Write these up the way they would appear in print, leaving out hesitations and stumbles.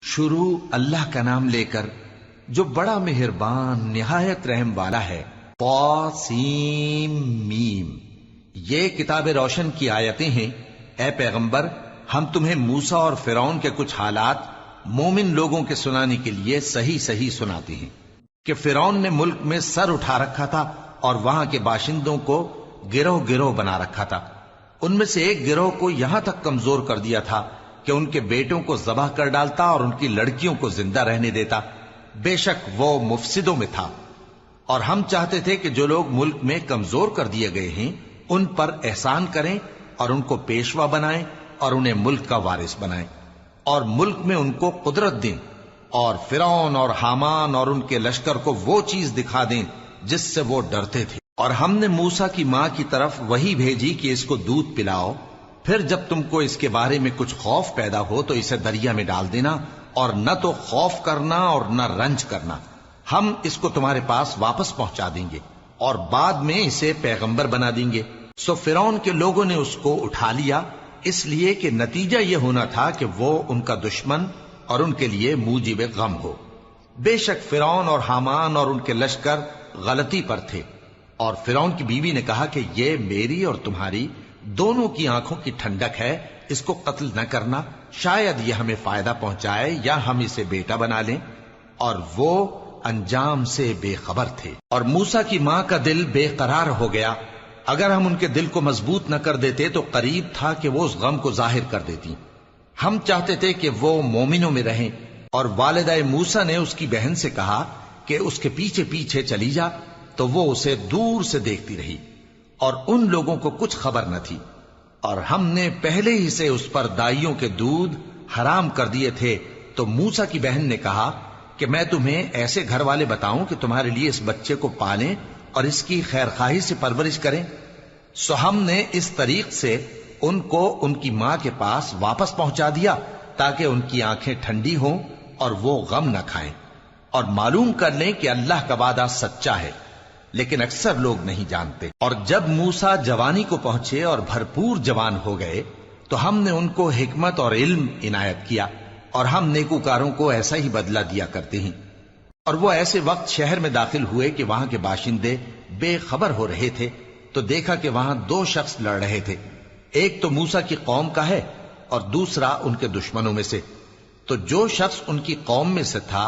شروع اللہ کا نام لے کر جو بڑا مہربان نہایت رحم والا ہے۔ طاسیم میم، یہ کتاب روشن کی آیتیں ہیں۔ اے پیغمبر، ہم تمہیں موسیٰ اور فرعون کے کچھ حالات مومن لوگوں کے سنانے کے لیے صحیح صحیح سناتے ہیں کہ فرعون نے ملک میں سر اٹھا رکھا تھا اور وہاں کے باشندوں کو گروہ گروہ بنا رکھا تھا۔ ان میں سے ایک گروہ کو یہاں تک کمزور کر دیا تھا کہ ان کے بیٹوں کو ذبح کر ڈالتا اور ان کی لڑکیوں کو زندہ رہنے دیتا۔ بے شک وہ مفسدوں میں تھا، اور ہم چاہتے تھے کہ جو لوگ ملک میں کمزور کر دیے گئے ہیں ان پر احسان کریں اور ان کو پیشوا بنائیں اور انہیں ملک کا وارث بنائیں، اور ملک میں ان کو قدرت دیں، اور فرعون اور حامان اور ان کے لشکر کو وہ چیز دکھا دیں جس سے وہ ڈرتے تھے۔ اور ہم نے موسیٰ کی ماں کی طرف وحی بھیجی کہ اس کو دودھ پلاؤ، پھر جب تم کو اس کے بارے میں کچھ خوف پیدا ہو تو اسے دریا میں ڈال دینا، اور نہ تو خوف کرنا اور نہ رنج کرنا، ہم اس کو تمہارے پاس واپس پہنچا دیں گے اور بعد میں اسے پیغمبر بنا دیں گے۔ سو فرعون کے لوگوں نے اس کو اٹھا لیا، اس لیے کہ نتیجہ یہ ہونا تھا کہ وہ ان کا دشمن اور ان کے لیے موجب غم ہو۔ بے شک فرعون اور حامان اور ان کے لشکر غلطی پر تھے، اور فرعون کی بیوی نے کہا کہ یہ میری اور تمہاری دونوں کی آنکھوں کی ٹھنڈک ہے، اس کو قتل نہ کرنا، شاید یہ ہمیں فائدہ پہنچائے یا ہم اسے بیٹا بنا لیں، اور وہ انجام سے بے خبر تھے۔ اور موسیٰ کی ماں کا دل بے قرار ہو گیا، اگر ہم ان کے دل کو مضبوط نہ کر دیتے تو قریب تھا کہ وہ اس غم کو ظاہر کر دیتی۔ ہم چاہتے تھے کہ وہ مومنوں میں رہیں، اور والدہ موسیٰ نے اس کی بہن سے کہا کہ اس کے پیچھے پیچھے چلی جا، تو وہ اسے دور سے دیکھتی رہی، اور ان لوگوں کو کچھ خبر نہ تھی۔ اور ہم نے پہلے ہی سے اس پر دائیوں کے دودھ حرام کر دیے تھے۔ تو موسیٰ کی بہن نے کہا کہ میں تمہیں ایسے گھر والے بتاؤں کہ تمہارے لیے اس بچے کو پالیں اور اس کی خیر خواہی سے پرورش کریں۔ سو ہم نے اس طریق سے ان کو ان کی ماں کے پاس واپس پہنچا دیا تاکہ ان کی آنکھیں ٹھنڈی ہوں اور وہ غم نہ کھائیں، اور معلوم کر لیں کہ اللہ کا وعدہ سچا ہے، لیکن اکثر لوگ نہیں جانتے۔ اور جب موسیٰ جوانی کو پہنچے اور بھرپور جوان ہو گئے تو ہم نے ان کو حکمت اور علم عنایت کیا، اور ہم نیکوکاروں کو ایسا ہی بدلہ دیا کرتے ہیں۔ اور وہ ایسے وقت شہر میں داخل ہوئے کہ وہاں کے باشندے بے خبر ہو رہے تھے، تو دیکھا کہ وہاں دو شخص لڑ رہے تھے، ایک تو موسیٰ کی قوم کا ہے اور دوسرا ان کے دشمنوں میں سے۔ تو جو شخص ان کی قوم میں سے تھا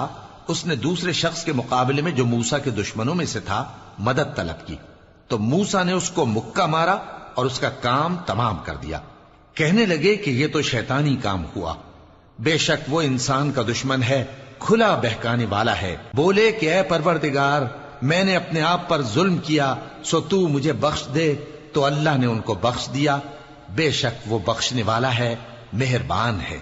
اس نے دوسرے شخص کے مقابلے میں جو موسیٰ کے دشمنوں میں سے تھا مدد طلب کی، تو موسیٰ نے اس کو مکہ مارا اور اس کا کام تمام کر دیا۔ کہنے لگے کہ یہ تو شیطانی کام ہوا، بے شک وہ انسان کا دشمن ہے، کھلا بہکانے والا ہے۔ بولے کہ اے پروردگار، میں نے اپنے آپ پر ظلم کیا، سو تو مجھے بخش دے، تو اللہ نے ان کو بخش دیا، بے شک وہ بخشنے والا ہے، مہربان ہے۔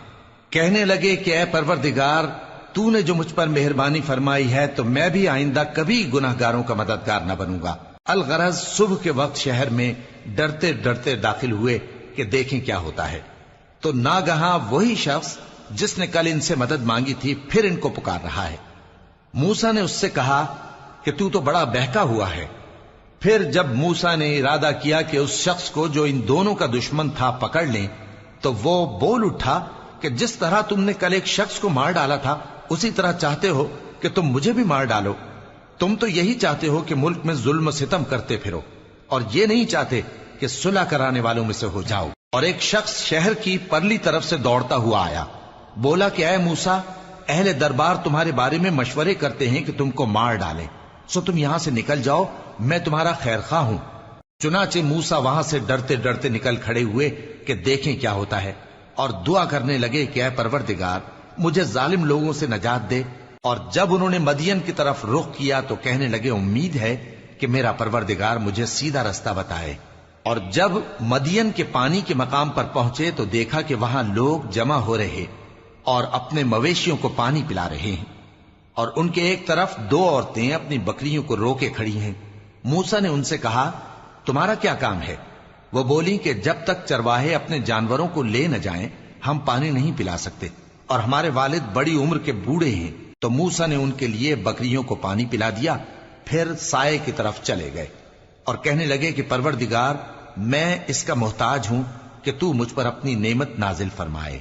کہنے لگے کہ اے پروردگار، تو نے جو مجھ پر مہربانی فرمائی ہے تو میں بھی آئندہ کبھی گناہ گاروں کا مددگار نہ بنوں گا۔ الغرض صبح کے وقت شہر میں ڈرتے ڈرتے داخل ہوئے کہ دیکھیں کیا ہوتا ہے، تو ناگہاں وہی شخص جس نے کل ان سے مدد مانگی تھی پھر ان کو پکار رہا ہے۔ موسیٰ نے اس سے کہا کہ تو بڑا بہکا ہوا ہے۔ پھر جب موسیٰ نے ارادہ کیا کہ اس شخص کو جو ان دونوں کا دشمن تھا پکڑ لیں، تو وہ بول اٹھا کہ جس طرح تم نے کل ایک شخص کو مار ڈالا تھا اسی طرح چاہتے ہو کہ تم مجھے بھی مار ڈالو۔ تم تو یہی چاہتے ہو کہ ملک میں ظلم و ستم کرتے پھرو، اور یہ نہیں چاہتے کہ صلح کرانے والوں میں سے ہو جاؤ۔ اور ایک شخص شہر کی پرلی طرف سے دوڑتا ہوا آیا، بولا کہ اے موسیٰ، اہل دربار تمہارے بارے میں مشورے کرتے ہیں کہ تم کو مار ڈالیں، سو تم یہاں سے نکل جاؤ، میں تمہارا خیر خواہ ہوں۔ چنانچہ موسیٰ وہاں سے ڈرتے ڈرتے نکل کھڑے ہوئے کہ دیکھیں کیا ہوتا ہے، اور دعا کرنے لگے کہ اے پروردگار، مجھے ظالم لوگوں سے نجات دے۔ اور جب انہوں نے مدین کی طرف رخ کیا تو کہنے لگے امید ہے کہ میرا پروردگار مجھے سیدھا رستہ بتائے۔ اور جب مدین کے پانی کے مقام پر پہنچے تو دیکھا کہ وہاں لوگ جمع ہو رہے اور اپنے مویشیوں کو پانی پلا رہے ہیں، اور ان کے ایک طرف دو عورتیں اپنی بکریوں کو روکے کھڑی ہیں۔ موسیٰ نے ان سے کہا تمہارا کیا کام ہے؟ وہ بولی کہ جب تک چرواہے اپنے جانوروں کو لے نہ جائیں ہم پانی نہیں پلا سکتے، اور ہمارے والد بڑی عمر کے بوڑھے ہیں۔ تو موسیٰ نے ان کے لیے بکریوں کو پانی پلا دیا، پھر سائے کی طرف چلے گئے اور کہنے لگے کہ پروردگار، میں اس کا محتاج ہوں کہ تو مجھ پر اپنی نعمت نازل فرمائے۔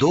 2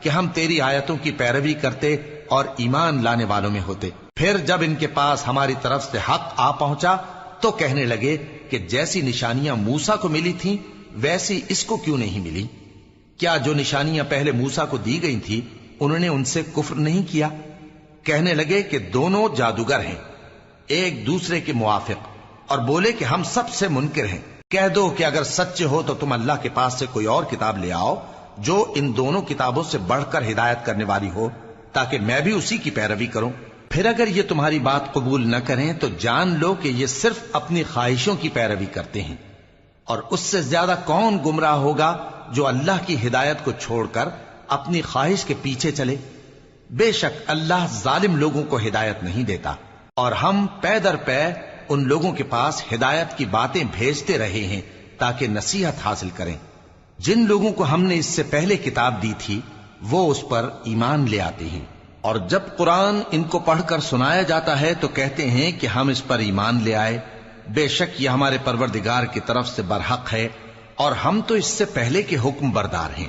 کہ ہم تیری آیتوں کی پیروی کرتے اور ایمان لانے والوں میں ہوتے۔ پھر جب ان کے پاس ہماری طرف سے حق آ پہنچا تو کہنے لگے کہ جیسی نشانیاں موسیٰ کو ملی تھیں ویسی اس کو کیوں نہیں ملی؟ کیا جو نشانیاں پہلے موسیٰ کو دی گئی تھی انہوں نے ان سے کفر نہیں کیا؟ کہنے لگے کہ دونوں جادوگر ہیں ایک دوسرے کے موافق، اور بولے کہ ہم سب سے منکر ہیں۔ کہہ دو کہ اگر سچے ہو تو تم اللہ کے پاس سے کوئی اور کتاب لے آؤ جو ان دونوں کتابوں سے بڑھ کر ہدایت کرنے والی ہو، تاکہ میں بھی اسی کی پیروی کروں۔ پھر اگر یہ تمہاری بات قبول نہ کریں تو جان لو کہ یہ صرف اپنی خواہشوں کی پیروی کرتے ہیں، اور اس سے زیادہ کون گمراہ ہوگا جو اللہ کی ہدایت کو چھوڑ کر اپنی خواہش کے پیچھے چلے۔ بے شک اللہ ظالم لوگوں کو ہدایت نہیں دیتا، اور ہم پے در پے ان لوگوں کے پاس ہدایت کی باتیں بھیجتے رہے ہیں تاکہ نصیحت حاصل کریں۔ جن لوگوں کو ہم نے اس سے پہلے کتاب دی تھی وہ اس پر ایمان لے آتے ہیں، اور جب قرآن ان کو پڑھ کر سنایا جاتا ہے تو کہتے ہیں کہ ہم اس پر ایمان لے آئے۔ بے شک یہ ہمارے پروردگار کی طرف سے برحق ہے، اور ہم تو اس سے پہلے کے حکم بردار ہیں۔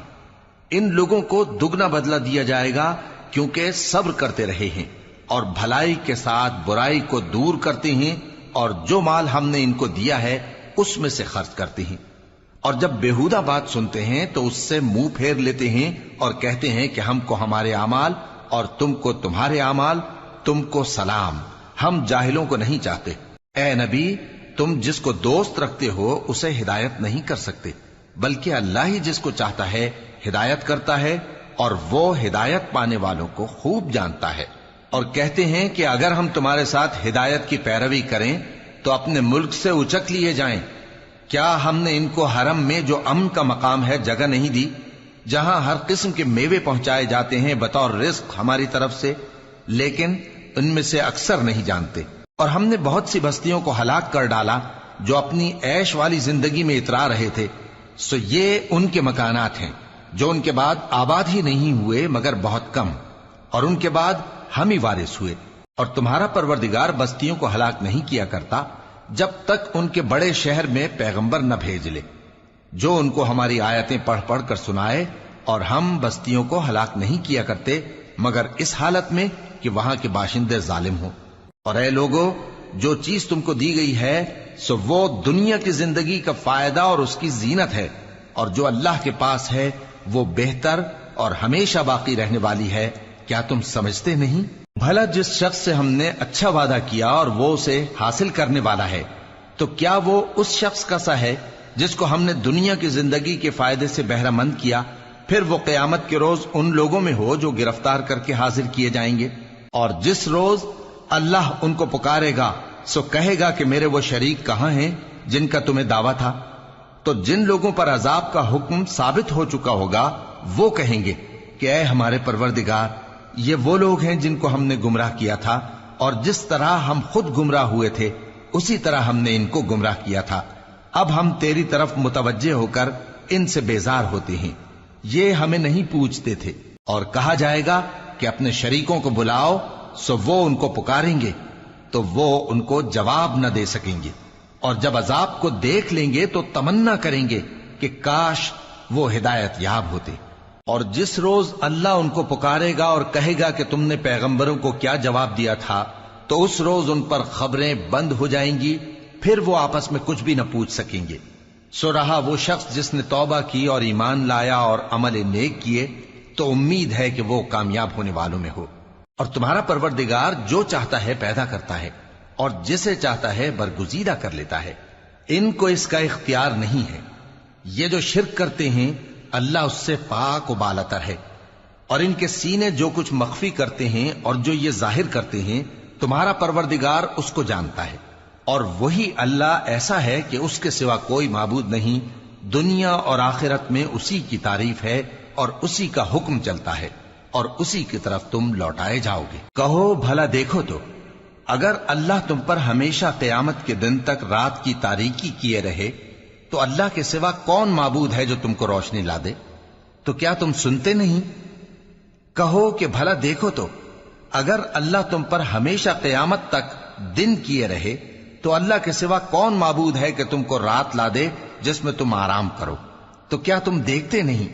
ان لوگوں کو دگنا بدلہ دیا جائے گا کیونکہ صبر کرتے رہے ہیں اور بھلائی کے ساتھ برائی کو دور کرتے ہیں، اور جو مال ہم نے ان کو دیا ہے اس میں سے خرچ کرتے ہیں، اور جب بیہودہ بات سنتے ہیں تو اس سے منہ پھیر لیتے ہیں اور کہتے ہیں کہ ہم کو ہمارے اعمال اور تم کو تمہارے اعمال، تم کو سلام، ہم جاہلوں کو نہیں چاہتے۔ اے نبی، تم جس کو دوست رکھتے ہو اسے ہدایت نہیں کر سکتے، بلکہ اللہ ہی جس کو چاہتا ہے ہدایت کرتا ہے، اور وہ ہدایت پانے والوں کو خوب جانتا ہے۔ اور کہتے ہیں کہ اگر ہم تمہارے ساتھ ہدایت کی پیروی کریں تو اپنے ملک سے اچک لیے جائیں۔ کیا ہم نے ان کو حرم میں جو امن کا مقام ہے جگہ نہیں دی، جہاں ہر قسم کے میوے پہنچائے جاتے ہیں بطور رزق ہماری طرف سے؟ لیکن ان میں سے اکثر نہیں جانتے۔ اور ہم نے بہت سی بستیوں کو ہلاک کر ڈالا جو اپنی عیش والی زندگی میں اترا رہے تھے، سو یہ ان کے مکانات ہیں جو ان کے بعد آباد ہی نہیں ہوئے مگر بہت کم، اور ان کے بعد ہم ہی وارث ہوئے۔ اور تمہارا پروردگار بستیوں کو ہلاک نہیں کیا کرتا جب تک ان کے بڑے شہر میں پیغمبر نہ بھیج لے جو ان کو ہماری آیتیں پڑھ پڑھ کر سنائے، اور ہم بستیوں کو ہلاک نہیں کیا کرتے مگر اس حالت میں کہ وہاں کے باشندے ظالم ہوں۔ اور اے لوگو، جو چیز تم کو دی گئی ہے سو وہ دنیا کی زندگی کا فائدہ اور اس کی زینت ہے، اور جو اللہ کے پاس ہے وہ بہتر اور ہمیشہ باقی رہنے والی ہے۔ کیا تم سمجھتے نہیں؟ بھلا جس شخص سے ہم نے اچھا وعدہ کیا اور وہ اسے حاصل کرنے والا ہے، تو کیا وہ اس شخص کا سا ہے جس کو ہم نے دنیا کی زندگی کے فائدے سے بہرہ مند کیا، پھر وہ قیامت کے روز ان لوگوں میں ہو جو گرفتار کر کے حاضر کیے جائیں گے؟ اور جس روز اللہ ان کو پکارے گا سو کہے گا کہ میرے وہ شریک کہاں ہیں جن کا تمہیں دعویٰ تھا؟ تو جن لوگوں پر عذاب کا حکم ثابت ہو چکا ہوگا وہ کہیں گے کہ اے ہمارے پروردگار، یہ وہ لوگ ہیں جن کو ہم نے گمراہ کیا تھا، اور جس طرح ہم خود گمراہ ہوئے تھے اسی طرح ہم نے ان کو گمراہ کیا تھا۔ اب ہم تیری طرف متوجہ ہو کر ان سے بیزار ہوتے ہیں، یہ ہمیں نہیں پوچھتے تھے۔ اور کہا جائے گا کہ اپنے شریکوں کو بلاؤ، سو وہ ان کو پکاریں گے تو وہ ان کو جواب نہ دے سکیں گے، اور جب عذاب کو دیکھ لیں گے تو تمنا کریں گے کہ کاش وہ ہدایت یاب ہوتے۔ اور جس روز اللہ ان کو پکارے گا اور کہے گا کہ تم نے پیغمبروں کو کیا جواب دیا تھا، تو اس روز ان پر خبریں بند ہو جائیں گی، پھر وہ آپس میں کچھ بھی نہ پوچھ سکیں گے۔ سو رہا وہ شخص جس نے توبہ کی اور ایمان لایا اور عمل نیک کیے تو امید ہے کہ وہ کامیاب ہونے والوں میں ہو۔ اور تمہارا پروردگار جو چاہتا ہے پیدا کرتا ہے، اور جسے چاہتا ہے برگزیدہ کر لیتا ہے، ان کو اس کا اختیار نہیں ہے۔ یہ جو شرک کرتے ہیں اللہ اس سے پاک و بالاتر ہے، اور ان کے سینے جو کچھ مخفی کرتے ہیں اور جو یہ ظاہر کرتے ہیں تمہارا پروردگار اس کو جانتا ہے۔ اور وہی اللہ ایسا ہے کہ اس کے سوا کوئی معبود نہیں، دنیا اور آخرت میں اسی کی تعریف ہے اور اسی کا حکم چلتا ہے، اور اسی کی طرف تم لوٹائے جاؤ گے۔ کہو بھلا دیکھو تو اگر اللہ تم پر ہمیشہ قیامت کے دن تک رات کی تاریکی کیے رہے تو اللہ کے سوا کون معبود ہے جو تم کو روشنی لا دے؟ تو کیا تم سنتے نہیں؟ کہو کہ بھلا دیکھو تو اگر اللہ تم پر ہمیشہ قیامت تک دن کیے رہے تو اللہ کے سوا کون معبود ہے کہ تم کو رات لا دے جس میں تم آرام کرو؟ تو کیا تم دیکھتے نہیں؟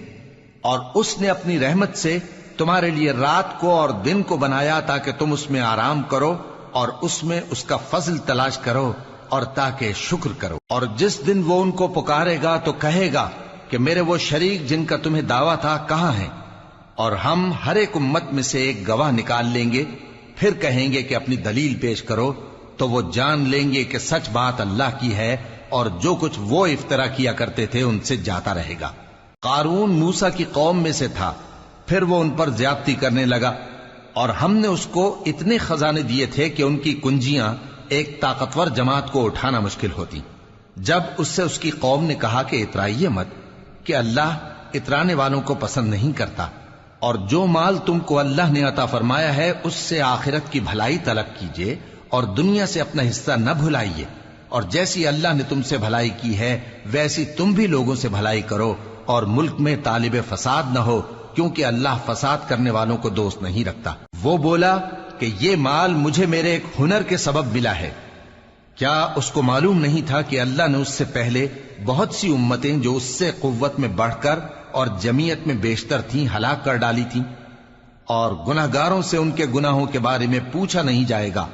اور اس نے اپنی رحمت سے تمہارے لیے رات کو اور دن کو بنایا تاکہ تم اس میں آرام کرو اور اس میں اس کا فضل تلاش کرو اور تاکہ شکر کرو۔ اور جس دن وہ ان کو پکارے گا تو کہے گا کہ میرے وہ شریک جن کا تمہیں دعویٰ تھا کہاں ہیں؟ اور ہم ہر ایک امت میں سے ایک گواہ نکال لیں گے، پھر کہیں گے کہ اپنی دلیل پیش کرو، تو وہ جان لیں گے کہ سچ بات اللہ کی ہے اور جو کچھ وہ افطرا کیا کرتے تھے ان سے جاتا رہے گا۔ قارون موسیٰ کی قوم میں سے تھا، پھر وہ ان پر زیادتی کرنے لگا، اور ہم نے اس کو اتنے خزانے دیے تھے کہ ان کی کنجیاں ایک طاقتور جماعت کو اٹھانا مشکل ہوتی۔ جب اس سے اس کی قوم نے کہا کہ اترائیے مت، کہ اللہ اترانے والوں کو پسند نہیں کرتا، اور جو مال تم کو اللہ نے عطا فرمایا ہے اس سے آخرت کی بھلائی طلب کیجیے اور دنیا سے اپنا حصہ نہ بھلائیے، اور جیسی اللہ نے تم سے بھلائی کی ہے ویسی تم بھی لوگوں سے بھلائی کرو، اور ملک میں طالب فساد نہ ہو، کیونکہ اللہ فساد کرنے والوں کو دوست نہیں رکھتا۔ وہ بولا کہ یہ مال مجھے میرے ایک ہنر کے سبب ملا ہے۔ کیا اس کو معلوم نہیں تھا کہ اللہ نے اس سے پہلے بہت سی امتیں جو اس سے قوت میں بڑھ کر اور جمعیت میں بیشتر تھیں ہلاک کر ڈالی تھیں، اور گناہگاروں سے ان کے گناہوں کے بارے میں پوچھا نہیں جائے گا؟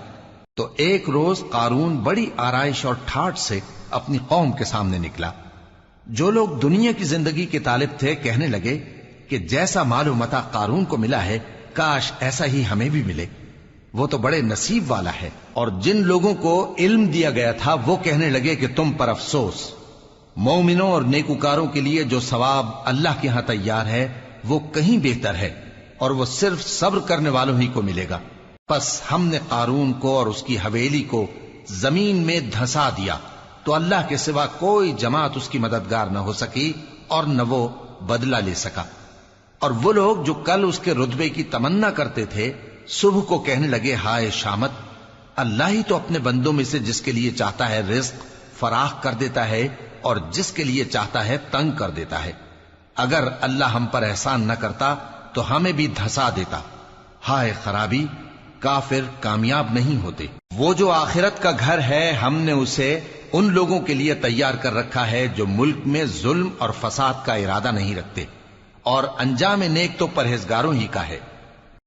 تو ایک روز قارون بڑی آرائش اور ٹھاٹ سے اپنی قوم کے سامنے نکلا۔ جو لوگ دنیا کی زندگی کے طالب تھے کہنے لگے کہ جیسا مال و متاع قارون کو ملا ہے کاش ایسا ہی ہمیں بھی ملے، وہ تو بڑے نصیب والا ہے۔ اور جن لوگوں کو علم دیا گیا تھا وہ کہنے لگے کہ تم پر افسوس، مومنوں اور نیکوکاروں کے لیے جو ثواب اللہ کے ہاں تیار ہے وہ کہیں بہتر ہے، اور وہ صرف صبر کرنے والوں ہی کو ملے گا۔ پس ہم نے قارون کو اور اس کی حویلی کو زمین میں دھسا دیا، تو اللہ کے سوا کوئی جماعت اس کی مددگار نہ ہو سکی اور نہ وہ بدلہ لے سکا۔ اور وہ لوگ جو کل اس کے رتبے کی تمنا کرتے تھے صبح کو کہنے لگے ہائے شامت، اللہ ہی تو اپنے بندوں میں سے جس کے لیے چاہتا ہے رزق فراخ کر دیتا ہے اور جس کے لیے چاہتا ہے تنگ کر دیتا ہے۔ اگر اللہ ہم پر احسان نہ کرتا تو ہمیں بھی دھسا دیتا۔ ہائے خرابی، کافر کامیاب نہیں ہوتے۔ وہ جو آخرت کا گھر ہے ہم نے اسے ان لوگوں کے لیے تیار کر رکھا ہے جو ملک میں ظلم اور فساد کا ارادہ نہیں رکھتے، اور انجام نیک تو پرہیزگاروں ہی کا ہے۔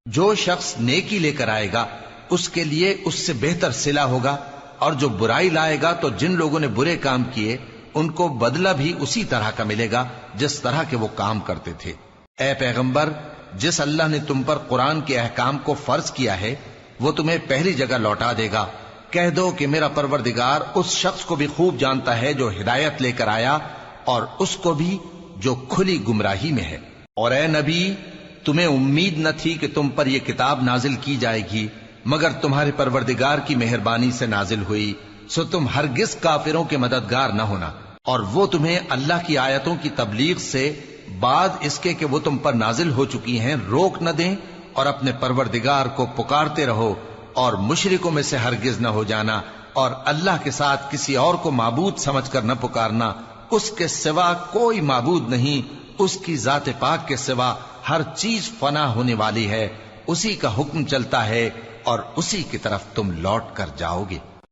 جو شخص نیکی لے کر آئے گا اس کے لیے اس سے بہتر صلہ ہوگا، اور جو برائی لائے گا تو جن لوگوں نے برے کام کیے ان کو بدلہ بھی اسی طرح کا ملے گا جس طرح کے وہ کام کرتے تھے۔ اے پیغمبر، جس اللہ نے تم پر قرآن کے احکام کو فرض کیا ہے وہ تمہیں پہلی جگہ لوٹا دے گا۔ کہہ دو کہ میرا پروردگار اس شخص کو بھی خوب جانتا ہے جو ہدایت لے کر آیا، اور اس کو بھی جو کھلی گمراہی میں ہے۔ اور اے نبی، تمہیں امید نہ تھی کہ تم پر یہ کتاب نازل کی جائے گی مگر تمہارے پروردگار کی مہربانی سے نازل ہوئی، سو تم ہرگز کافروں کے مددگار نہ ہونا، اور وہ تمہیں اللہ کی آیتوں کی تبلیغ سے بعد اس کے کہ وہ تم پر نازل ہو چکی ہیں روک نہ دیں، اور اپنے پروردگار کو پکارتے رہو اور مشرکوں میں سے ہرگز نہ ہو جانا، اور اللہ کے ساتھ کسی اور کو معبود سمجھ کر نہ پکارنا۔ اس کے سوا کوئی معبود نہیں، اس کی ذات پاک کے سوا ہر چیز فنا ہونے والی ہے، اسی کا حکم چلتا ہے اور اسی کی طرف تم لوٹ کر جاؤ گے۔